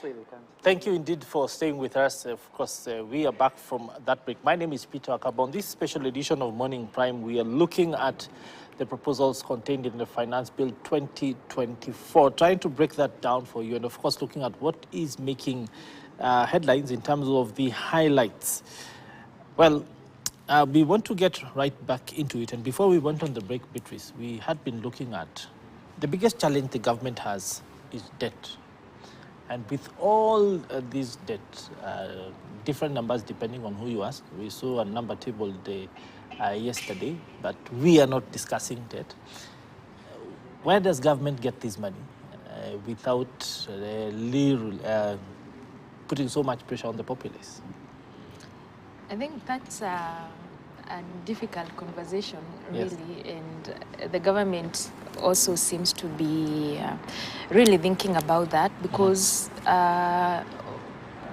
Actually, they can't. Thank you indeed for staying with us. Of course, we are back from that break. My name is Peter Akabon. This special edition of Morning Prime, we are looking at the proposals contained in the Finance Bill 2024, trying to break that down for you, and of course, looking at what is making headlines in terms of the highlights. Well, we want to get right back into it. And before we went on the break, Beatrice, we had been looking at the biggest challenge the government has is debt. And with all these debts, different numbers depending on who you ask. We saw a number table yesterday, but we are not discussing debt. Where does government get this money without putting so much pressure on the populace? I think that's a difficult conversation, really, yes. And the government also seems to be really thinking about that, because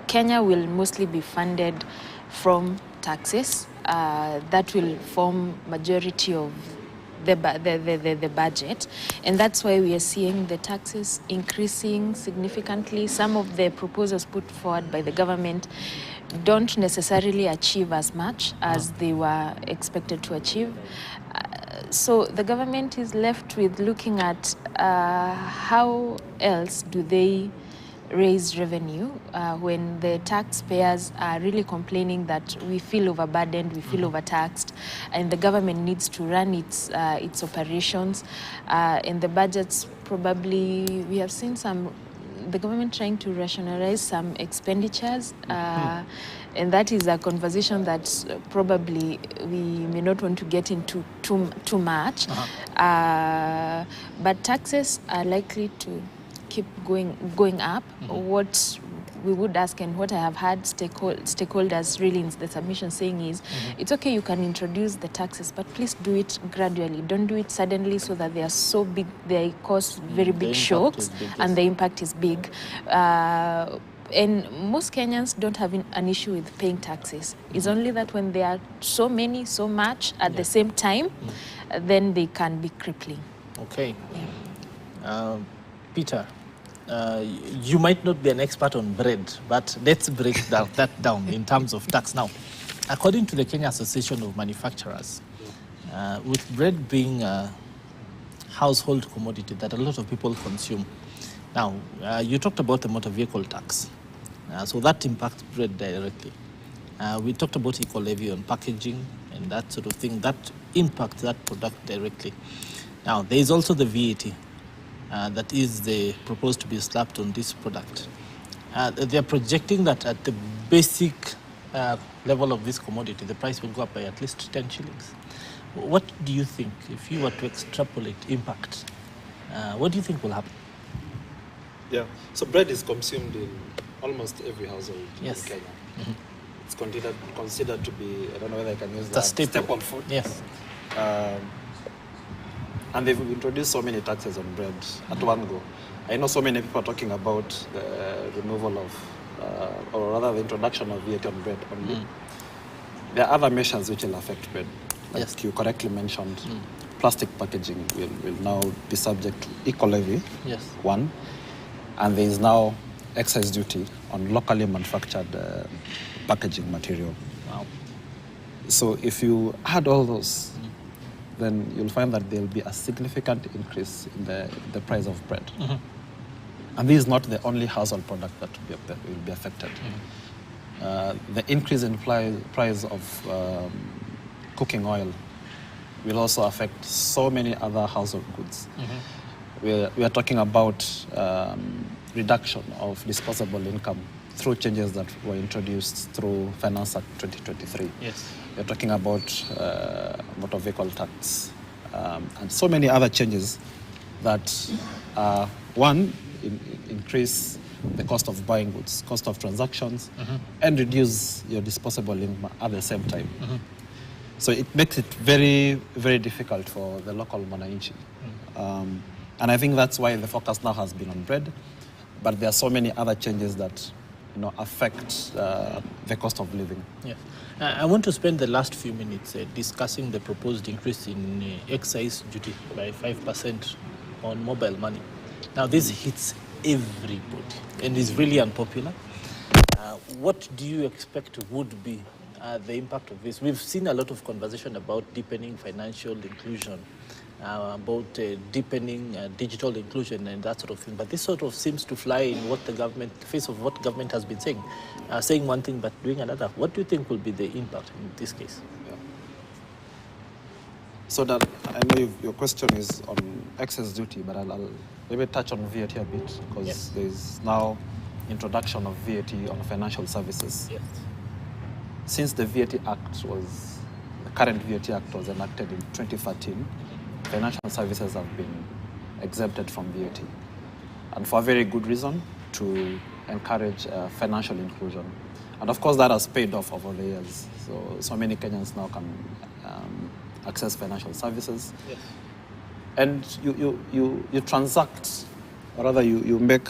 Kenya will mostly be funded from taxes. That will form majority of the budget, and that's why we are seeing the taxes increasing significantly. Some of the proposals put forward by the government don't necessarily achieve as much as they were expected to achieve. So the government is left with looking at how else do they raise revenue when the taxpayers are really complaining that we feel overburdened, we feel overtaxed, and the government needs to run its operations. In the budgets, probably we have seen the government trying to rationalize some expenditures, and that is a conversation that probably we may not want to get into too much. But taxes are likely to keep going up. What we would ask, and what I have had stakeholders really in the submission saying is, it's okay, you can introduce the taxes, but please do it gradually. Don't do it suddenly so that they are so big, they cause very big shocks, and the impact is big. And most Kenyans don't have an issue with paying taxes. It's only that when there are so many, so much at the same time, then they can be crippling. Okay. Peter, you might not be an expert on bread, but let's break that down in terms of tax. Now, according to the Kenya Association of Manufacturers, with bread being a household commodity that a lot of people consume, now, you talked about the motor vehicle tax, so that impacts bread directly. We talked about eco-levy on packaging and that sort of thing, that impacts that product directly. Now, there is also the VAT. That is proposed to be slapped on this product. They are projecting that at the basic level of this commodity, the price will go up by at least 10 shillings. What do you think, if you were to extrapolate impact, what do you think will happen? Yeah, so bread is consumed in almost every household in Kenya. It's considered to be, I don't know whether I can use that, staple food. Yes. And they've introduced so many taxes on bread at one go. I know so many people are talking about the removal of, or rather the introduction of VAT on bread only. There are other measures which will affect bread. Like you correctly mentioned, plastic packaging will now be subject to eco-levy, one. And there is now excise duty on locally manufactured packaging material. Wow. So if you add all those, then you'll find that there will be a significant increase in the price of bread. And this is not the only household product that will be affected. The increase in price of cooking oil will also affect so many other household goods. We are talking about reduction of disposable income through changes that were introduced through Finance Act 2023. We're talking about motor vehicle tax and so many other changes that, one, increase the cost of buying goods, cost of transactions, and reduce your disposable income at the same time. So it makes it very, very difficult for the local mwananchi. And I think that's why the focus now has been on bread, but there are so many other changes that affect the cost of living. Yes. I want to spend the last few minutes discussing the proposed increase in excise duty by 5% on mobile money. Now, this hits everybody and is really unpopular. What do you expect would be the impact of this? We've seen a lot of conversation about deepening financial inclusion, about deepening digital inclusion and that sort of thing. But this sort of seems to fly in what the face of what government has been saying, saying one thing but doing another. What do you think will be the impact in this case? Yeah. So that I know your question is on excess duty, but I'll maybe touch on VAT a bit because Yes. there's now introduction of VAT on financial services. Yes. Since the VAT Act the current VAT Act was enacted in 2013, financial services have been exempted from VAT. And for a very good reason, to encourage financial inclusion. And of course, that has paid off over the years. So many Kenyans now can access financial services. Yes. And you transact, or rather you make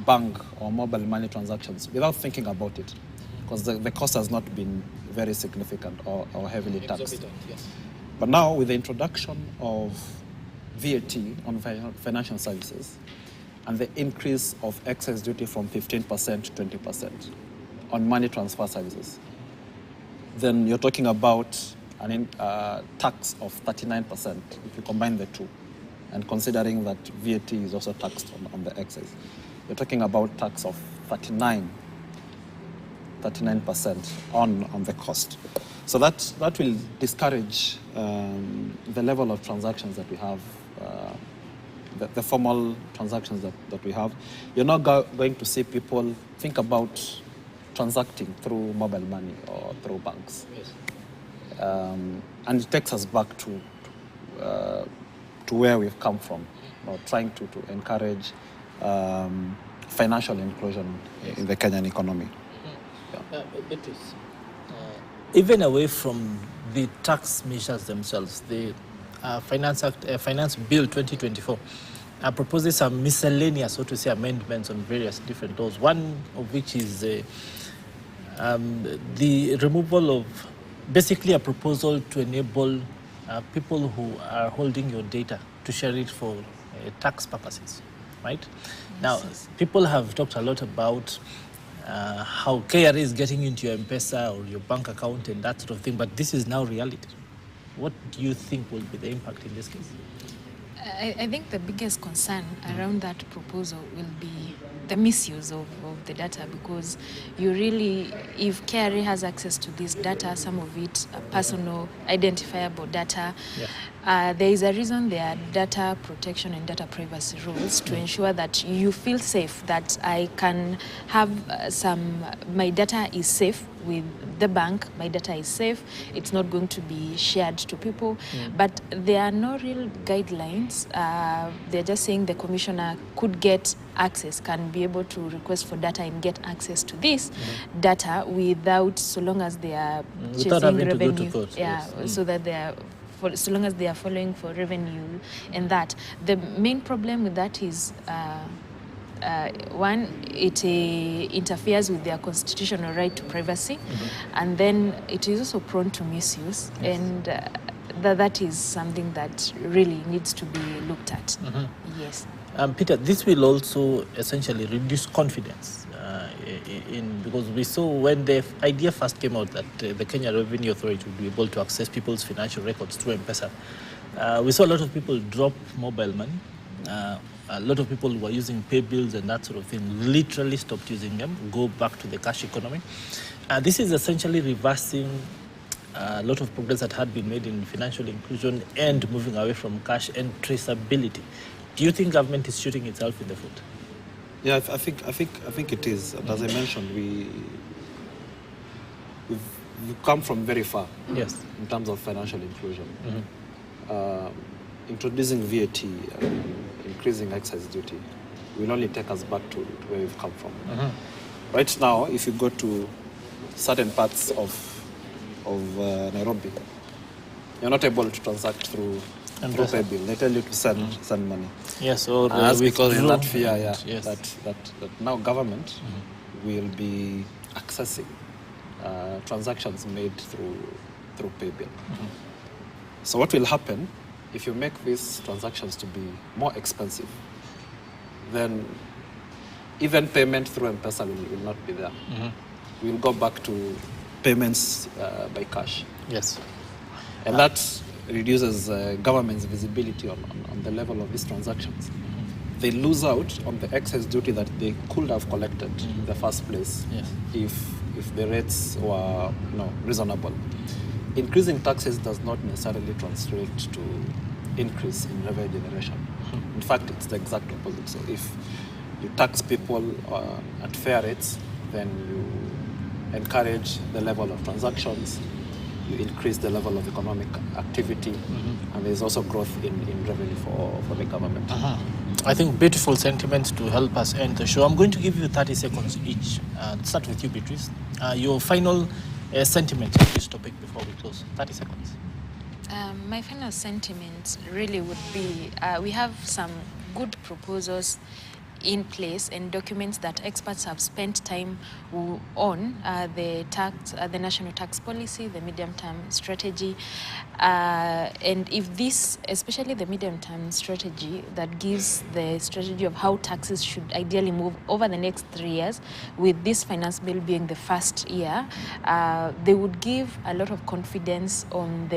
bank or mobile money transactions without thinking about it, because the cost has not been very significant or heavily taxed. Yes. But now with the introduction of VAT on financial services and the increase of excess duty from 15% to 20% on money transfer services, then you're talking about a tax of 39% if you combine the two, and considering that VAT is also taxed on the excess. You're talking about tax of 39% on the cost. So that will discourage the level of transactions that we have, the formal transactions that we have. You're not going to see people think about transacting through mobile money or through banks. Yes. And it takes us back to where we've come from, trying to encourage financial inclusion in the Kenyan economy. Yeah. Even away from the tax measures themselves, the Finance Bill 2024 proposes some miscellaneous, so to say, amendments on various different laws. One of which is the removal of, basically a proposal to enable people who are holding your data to share it for tax purposes, right? Yes. Now, people have talked a lot about how KRA is getting into your M-Pesa or your bank account and that sort of thing, but this is now reality. What do you think will be the impact in this case? I think the biggest concern around that proposal will be the misuse of the data, because you really, if KRA has access to this data, some of it personal identifiable data, there is a reason there are data protection and data privacy rules to ensure that you feel safe, that I can have my data is safe with the bank, my data is safe, it's not going to be shared to people. But there are no real guidelines. They're just saying the commissioner could get access, can be able to request for data and get access to this data without, so long as they are chasing revenue. So that they are, so long as they are following for revenue and that. The main problem with that is one, it interferes with their constitutional right to privacy, and then it is also prone to misuse, and that is something that really needs to be looked at. Yes. Peter, this will also essentially reduce confidence because we saw when the idea first came out that the Kenya Revenue Authority would be able to access people's financial records through M-Pesa. We saw a lot of people drop mobile money. A lot of people who were using pay bills and that sort of thing literally stopped using them, go back to the cash economy. This is essentially reversing a lot of progress that had been made in financial inclusion and moving away from cash and traceability. Do you think government is shooting itself in the foot? Yeah, I think it is. And as I mentioned, we've come from very far. Yes. In terms of financial inclusion. Introducing VAT and increasing excise duty will only take us back to where we've come from. Right now, if you go to certain parts of Nairobi, you're not able to transact through pay bill. They tell you to send money. Yes, or that's because in that fear, yes. that now government will be accessing transactions made through pay bill. So what will happen if you make these transactions to be more expensive then even payment through M-Pesa will not be there. We'll go back to payments by cash. Yes. And that reduces government's visibility on the level of these transactions. They lose out on the excess duty that they could have collected in the first place if the rates were reasonable. Increasing taxes does not necessarily translate to increase in revenue generation. In fact, it's the exact opposite. So if you tax people at fair rates, then you encourage the level of transactions, you increase the level of economic activity, and there's also growth in revenue for the government. I think beautiful sentiments to help us end the show. I'm going to give you 30 seconds each. Start with you, Beatrice. Your final sentiment on this topic before we close. 30 seconds. My final sentiment really would be we have some good proposals in place and documents that experts have spent time on, the national tax policy, the medium-term strategy, and if this, especially the medium-term strategy that gives the strategy of how taxes should ideally move over the next 3 years, with this finance bill being the first year, they would give a lot of confidence on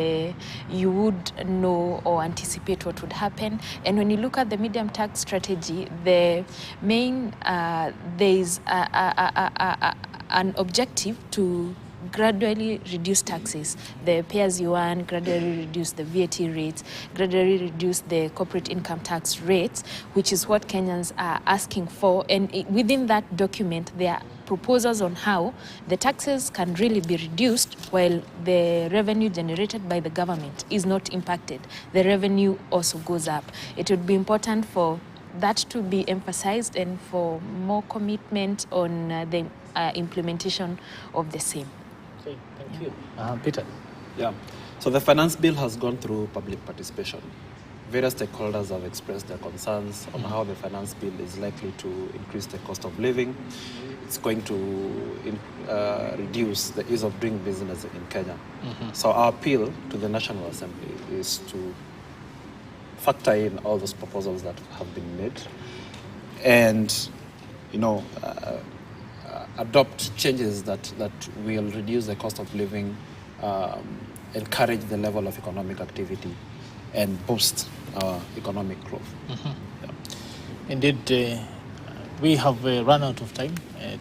you would know or anticipate what would happen. And when you look at the medium tax strategy, the main there is an objective to gradually reduce taxes, the pay-as-you-earn, gradually reduce the VAT rates, gradually reduce the corporate income tax rates, which is what Kenyans are asking for. And within that document, there are proposals on how the taxes can really be reduced while the revenue generated by the government is not impacted. The revenue also goes up. It would be important for that to be emphasized and for more commitment on the implementation of the same. Okay, thank you. Peter. Yeah. So the finance bill has gone through public participation. Various stakeholders have expressed their concerns on how the finance bill is likely to increase the cost of living. It's going to reduce the ease of doing business in Kenya. So our appeal to the National Assembly is to factor in all those proposals that have been made and, adopt changes that will reduce the cost of living, encourage the level of economic activity, and boost our economic growth. Indeed, we have run out of time.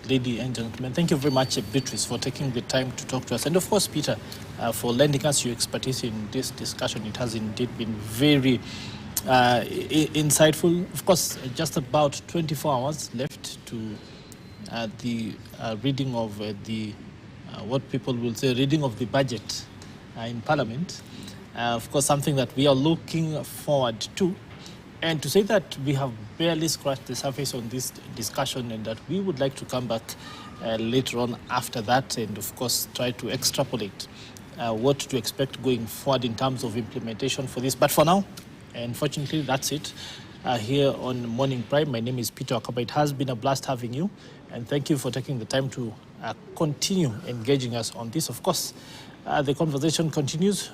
Ladies and gentlemen, thank you very much, Beatrice, for taking the time to talk to us. And of course, Peter, for lending us your expertise in this discussion. It has indeed been very insightful. Of course, just about 24 hours left to the reading of what people will say, reading of the budget in Parliament. Of course, something that we are looking forward to. And to say that we have barely scratched the surface on this discussion and that we would like to come back later on after that and, of course, try to extrapolate what to expect going forward in terms of implementation for this. But for now, unfortunately, that's it. Here on Morning Prime, my name is Peter Akaba. It has been a blast having you. And thank you for taking the time to continue engaging us on this. Of course, the conversation continues.